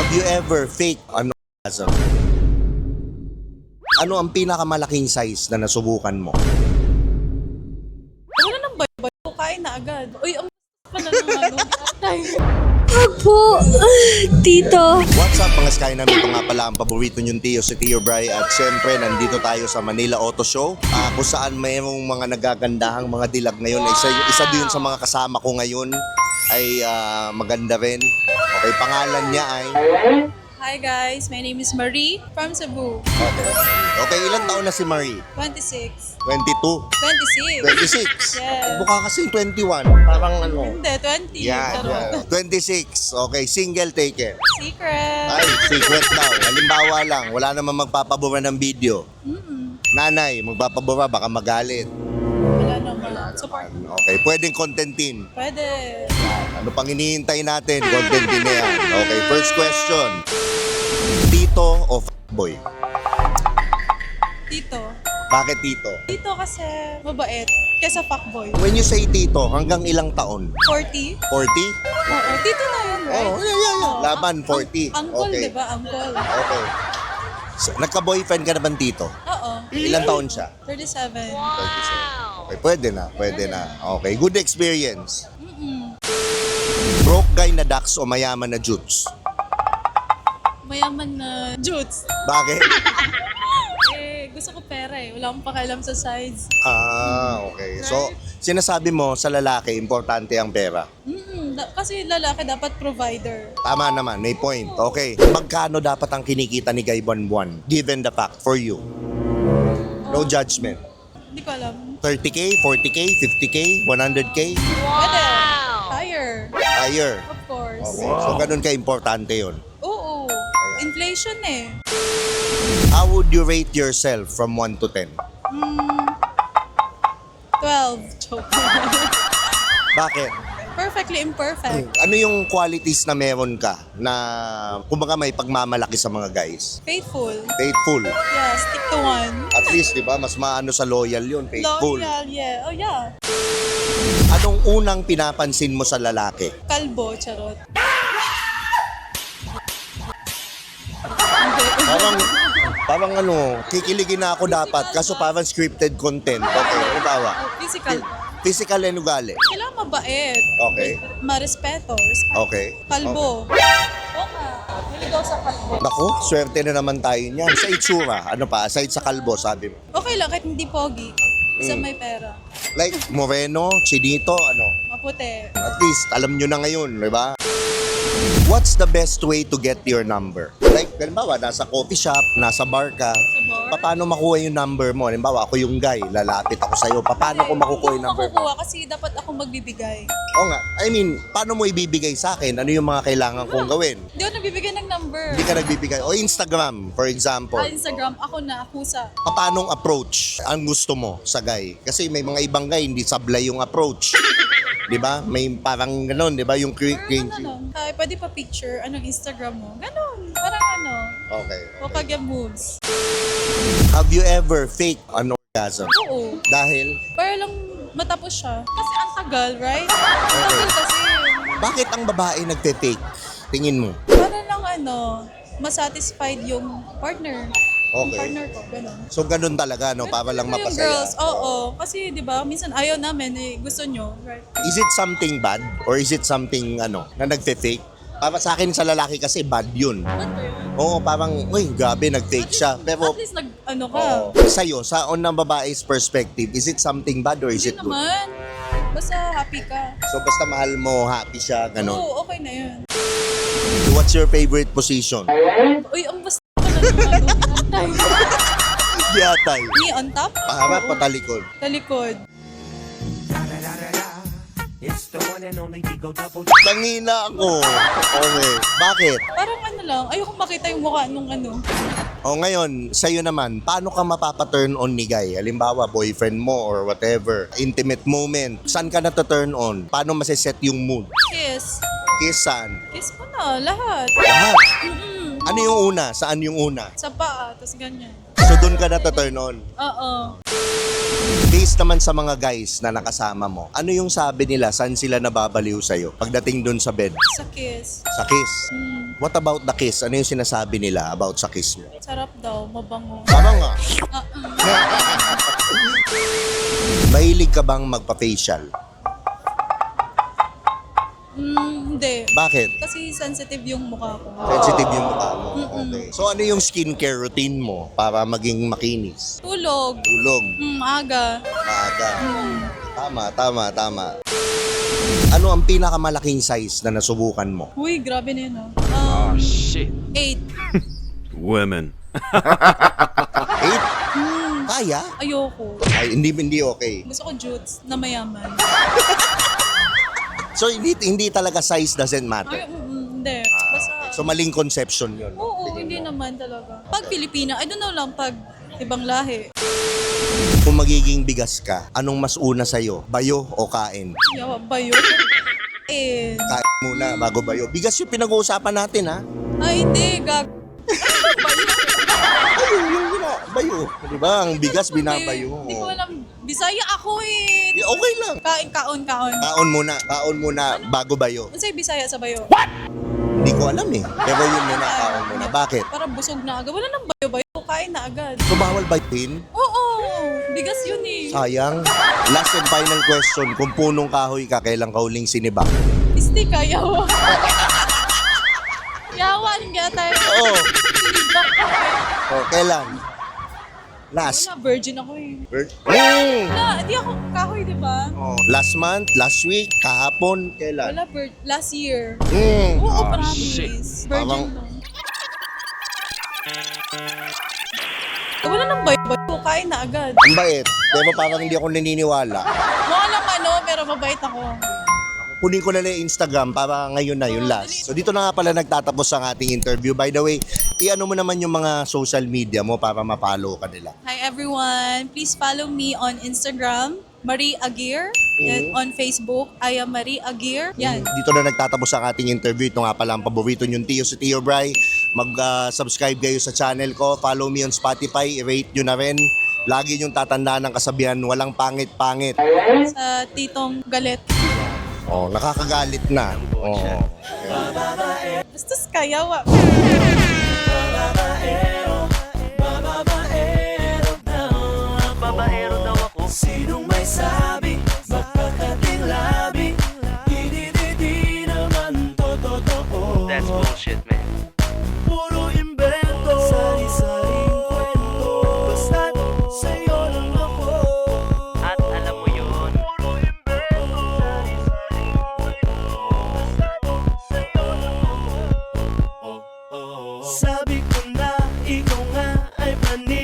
Have you ever fake an orgasm? Ano ang pinakamalaking size na nasubukan mo? Wala nang bay-bay. Kain na agad. Uy, ang pala ng ano. Opo, tito. What's up mga Sky namin? Ito nga pala ang paborito niyong Tio, si Tio Bry. At syempre, nandito tayo sa Manila Auto Show. Kung saan mayroong mga nagagandahang mga dilag ngayon. Isa din sa mga kasama ko ngayon ay maganda rin. Okay, pangalan niya ay... Hi guys, my name is Marie from Cebu. Okay, ilang taon na si Marie? 26. 22? 26? 26. Yes. Mukha kasing 21. Parang ano. Hindi, 20. Yan, Charot. 26. Okay, single taken. Secret. Ay, secret daw. Halimbawa lang, wala namang magpapabura ng video. Nanay, magpapabura, baka magalit. Wala naman. Support. Okay, pwedeng contentin. Pwede. Ano pang hinihintay natin? Contentin na yan. Okay, first question. Tito o fuckboy? Tito. Bakit tito? Tito kasi mabait. Kesa fuckboy. When you say tito, hanggang ilang taon? 40. 40? Oo, tito na yun, right? Oh, yeah. Oo. Laban, 40. Uncle, Okay. diba? Uncle. Okay. So, nagka-boyfriend ka na ba tito? Oo. Ilang taon siya? 37. 37. Okay, pwede na. Okay, good experience. Broke guy na Dax o mayaman na Jutes? Mayaman na jutes. Bakit? Gusto ko pera eh. Wala akong pakialam sa sides. Okay. So, sinasabi mo sa lalaki, importante ang pera. Kasi lalaki dapat provider. Tama naman, may point. Okay. Magkano dapat ang kinikita ni Guy buwan-buwan? Given the fact for you. No judgment. Hindi ko alam. 30K, 40K, 50K, 100K? Pwede. Higher. Higher. Of course. Okay. So, ganun ka-importante yun. Oo. Inflation eh. How would you rate yourself from 1 to 10? 12. Joke. Bakit? Perfectly imperfect. Ano yung qualities na meron ka na kumbaga may pagmamalaki sa mga guys? Faithful. Faithful. Yeah, stick to one. At least, di ba, mas maano sa loyal yun, faithful. Loyal, yeah. Oh yeah. Anong unang pinapansin mo sa lalaki? Kalbo, charot. Parang ano, kikiligin na ako dapat kaso parang scripted content. Okay, ano bawa? Physical. Physical and ugali. Kailangan mabait. Okay. Marespeto. Respect. Okay. Kalbo. Oo nga. Niligaw sa kalbo. Naku, swerte na naman tayo niyan. Sa itsura, ano pa, aside sa kalbo, sabi mo. Okay lang, kahit hindi pogi. Basta may pera. Like, moreno, chinito, ano. Maputi. At least, alam nyo na ngayon, di ba? What's the best way to get your number? Like, halimbawa, nasa coffee shop, nasa bar ka, bar? paano makuha yung number mo? Halimbawa, ako yung guy, lalapit ako sa'yo, paano ko makukuha yung number mo? Makukuha kasi dapat ako magbibigay. Oo nga, I mean, paano mo ibibigay sa akin? Ano yung mga kailangan kong gawin? Hindi ako nagbibigay ng number. Hindi ka nagbibigay. O Instagram, for example. Instagram, ako na, akusa. Paanong approach ang gusto mo sa guy? Kasi may mga ibang guy, hindi sablay yung approach. Di ba? May parang gano'n, di ba? Yung cringy. Ay, pwede pa picture, anong Instagram mo? Ganon. Parang ano. Okay. Wakag yung moves. Have you ever fake an orgasm? Oo. Dahil, Para lang matapos siya. Kasi ang tagal, right? Ang tagal kasi. bakit ang babae nagpe-fake? Tingin mo. Para lang ano, masatisfied yung partner. Yung Okay. partner ko, ganon. So, ganun talaga, no? Para lang Yung mapasaya. girls, oo. Kasi, di ba, minsan ayaw namin, eh, gusto nyo, right? Is it something bad? Or is it something, ano, na nagpe-fake? Para sa akin, sa lalaki kasi, bad yun. Ba't ba yun? Oo, parang, uy, gabi, nag-fake siya. Pero, At least ano ka. sa'yo, sa on ng babae's perspective, is it something bad or is it Hindi good? naman. Basta happy ka. So, basta mahal mo, happy siya, ganun. Oo, okay na yun. What's your favorite position? Uy, ang basta pala ng ano. Yatay. Me on top? Paharap, patalikod. Talikod. Tangina ako. Okay. Bakit? Parang ano lang, ayoko makita yung mukha nung ano. O ngayon, sa'yo naman, paano ka mapapa-turn on ni Guy? Halimbawa, boyfriend mo or whatever. Intimate moment. Saan ka na-turn on? Paano maseset yung mood? Kiss. Kiss saan? Kiss ko na, lahat. Lahat. Mm-mm. Ano yung una? Saan yung una? Sa paa, tapos ganyan. So doon ka na turn on. Oo. Based naman sa mga guys na nakasama mo, ano yung sabi nila? Saan sila nababaliw sa'yo? Pagdating doon sa bed? Sa kiss. Sa kiss? Hmm, What about the kiss? Ano yung sinasabi nila about sa kiss mo? sarap daw, mabango. Tama nga. Uh-uh. Mahilig ka bang magpa-facial? Hindi. Bakit? Kasi sensitive yung mukha ko. Sensitive yung mukha mo. Mm-mm. Okay. So ano yung skincare routine mo para maging makinis? Tulog. Tulog, Aga. maaga. Tama. Ano ang pinakamalaking size na nasubukan mo? Uy, grabe na yun, ah. Shit. 8. Women. 8? Kaya? Ayoko. Ay, hindi okay. Gusto ko jutes na mayaman. So hindi talaga size doesn't matter. Ay, hindi. Basta, So maling conception yun. oo, hindi naman talaga. Pag Pilipina, I don't know lang, pag ibang lahi, Kung magiging bigas ka, anong mas una sa'yo? Bayo o kain? yawa ba yun? Kain muna bago bayo. Bigas yung pinag-uusapan natin, ha? Ay, hindi, gag. Bayo. Di ba? Ang bigas binabayo. Hindi ko alam. Bisaya ako eh. Okay lang. Kaon. Kaon muna bago bayo. Ano sa'yo Bisaya sa bayo? Hindi ko alam eh. Pero yun muna, kaon muna. Bakit? Para busog na agad. Wala nang bayo-bayo. Kain na agad. So bawal bayuin? Oo. Bigas yun eh. Sayang. Last and final question. Kung punong kahoy ka, kailan ka huling sinibak? Isti ka, yawa. Yawa, hindi tayo. Oo. Sinibak ka. Oh, kailan? Last. Wala, virgin ako eh. Mm. Wala, di ako kahoy, di ba? Oh, last month, last week, kahapon, kailan? Wala, last year. Mm. Oo, Ah, promise. Virgin Parang- no. Wala nang bayo-bayo. Kain na agad. Ang bait. Pero parang hindi ako naniniwala. Mukha lang pero mabait ako. Kunin ko na yung Instagram para ngayon na yung last. So dito na nga pala nagtatapos ang ating interview. By the way, i-ano mo naman yung mga social media mo para ma-follow ka nila. Hi everyone! Please follow me on Instagram, Marie Aguirre. And on Facebook, I am Marie Aguirre. Yan. Dito na nagtatapos ang ating interview. Ito nga pala ang paborito niyong tiyo, si Tio Bry. Mag-subscribe kayo sa channel ko. Follow me on Spotify. I-rate nyo na rin. Lagi niyong tatandaan ng kasabihan, walang pangit-pangit. Sa Titong Galet. Oh, nakakagalit na. Oh. Basta kayawa. Babaero daw ako. Sinong may sabi? Magkakating labi. Di naman totoo. That's bullshit, man. Puro imbento. Sari-saring kwento. Basta't sa'yo lang ako. At alam mo yun. Puro imbento. Sari-saring kwento. Basta't sa'yo lang ako. Sabi ko na ikaw nga ay panis.